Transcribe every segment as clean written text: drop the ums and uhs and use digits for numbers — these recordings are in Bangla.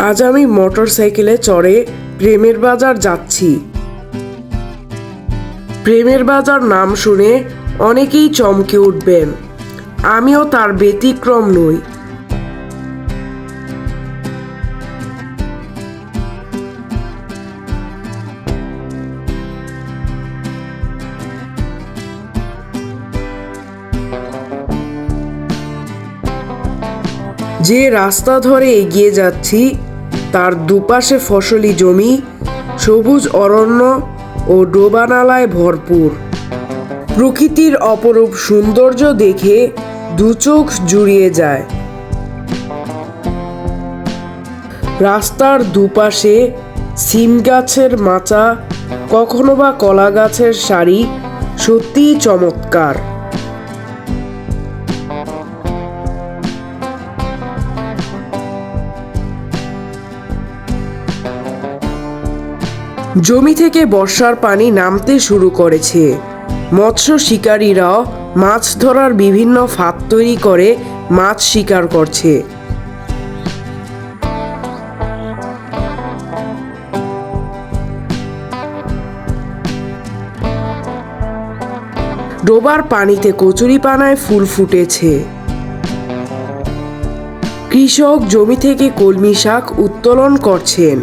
আজ আমি মোটরসাইকেলে চড়ে প্রেমের বাজার যাচ্ছি। প্রেমের বাজার নাম শুনে অনেকেই চমকে উঠবেন, আমিও তার ব্যতিক্রম নই। যে রাস্তা ধরে এগিয়ে যাচ্ছি তার দুপাশে ফসলি জমি, সবুজ অরণ্য ও ডোবানালায় ভরপুর। প্রকৃতির অপরূপ সৌন্দর্য দেখে দু চোখ জুড়িয়ে যায়। রাস্তার দুপাশে সিম গাছের মাচা, কখনো বা কলা গাছের সারি, সত্যিই চমৎকার। জমি থেকে বর্ষার পানি নামতে শুরু করেছে। মৎস্য শিকারীরাও মাছ ধরার বিভিন্ন ফাঁদ তৈরি করে মাছ শিকার করছে। ডোবার পানিতে কচুরিপানায় ফুল ফুটেছে। কৃষক জমি থেকে কলমি শাক উত্তোলন করছেন।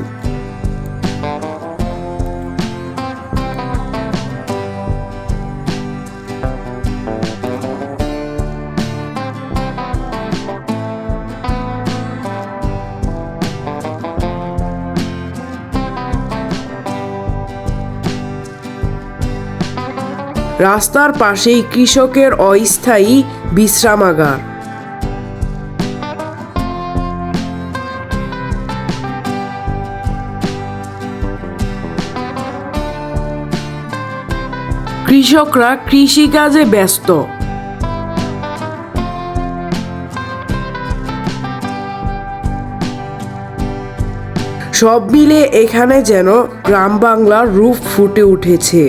রাস্তার পাশেই কৃষকের অস্থায়ী বিশ্রামাগার। কৃষকরা কৃষিকাজে ব্যস্ত। সব মিলে এখানে যেন গ্রাম বাংলার রূপ ফুটে উঠেছে।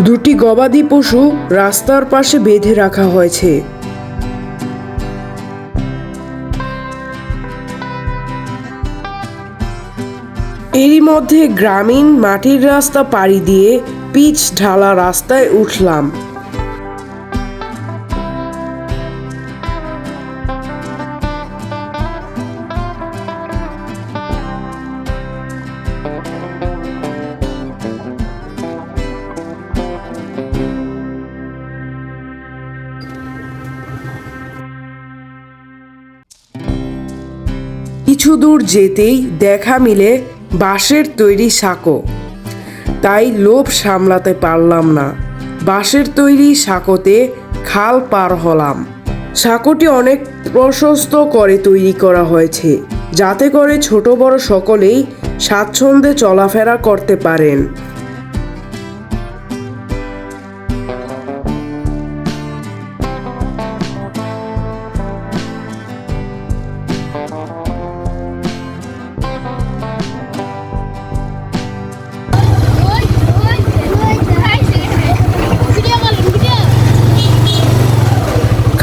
দুটি গবাদি পশু রাস্তার পাশে বেঁধে রাখা হয়েছে। এরই মধ্যে গ্রামীণ মাটির রাস্তা পাড়ি দিয়ে পিচ ঢালা রাস্তায় উঠলাম। কিছু দূর যেতেই দেখা মিলে বাঁশের তৈরি সাঁকো। তাই লোভ সামলাতে পারলাম না, বাঁশের তৈরি সাঁকোতে খাল পার হলাম। সাঁকোটি অনেক প্রশস্ত করে তৈরি করা হয়েছে, যাতে করে ছোট বড় সকলেই স্বাচ্ছন্দ্যে চলাফেরা করতে পারেন।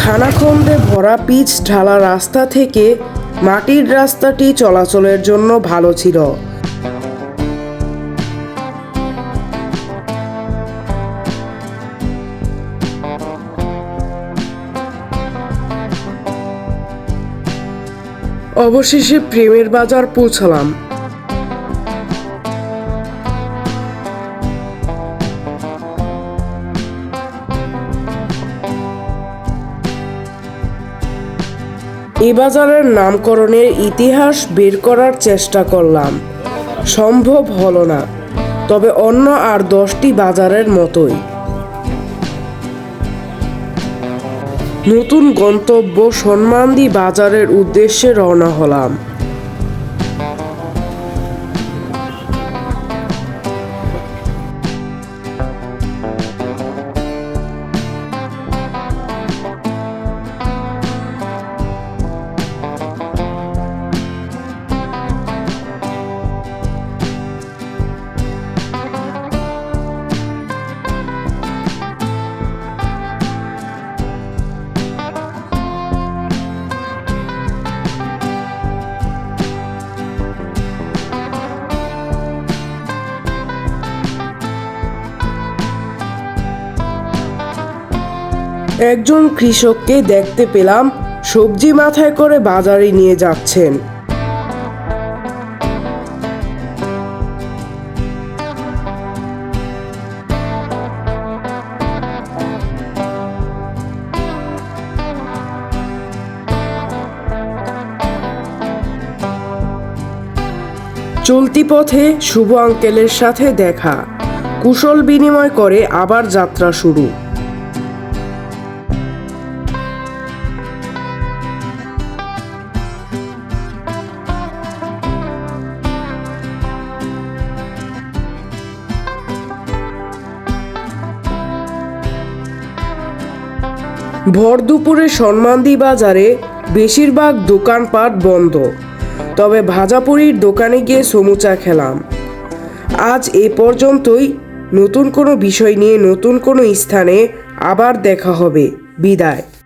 খানাখন্দে ভরা পিচ ঢালা রাস্তা থেকে মাটির রাস্তাটি চলাচলের জন্য ভালো ছিল। অবশেষে প্রেমের বাজার পৌঁছলাম। এ বাজারের নামকরণের ইতিহাস বের করার চেষ্টা করলাম, সম্ভব হলো না। তবে অন্য আর 10টি বাজারের মতোই নতুন গন্তব্য সন্মান্দি বাজারের উদ্দেশ্যে রওনা হলাম। একজন কৃষককে দেখতে পেলাম সবজি মাথায় করে বাজারে নিয়ে যাচ্ছেন। চলতি পথে শুভ আঙ্কেলের সাথে দেখা, কুশল বিনিময় করে আবার যাত্রা শুরু। ভর দুপুরে সন্মান্দি বাজারে বেশিরভাগ দোকানপাট বন্ধ, তবে ভাজাপুরির দোকানে গিয়ে সমুচা খেলাম। আজ এ পর্যন্তই। নতুন কোনো বিষয় নিয়ে নতুন কোনো স্থানে আবার দেখা হবে। বিদায়।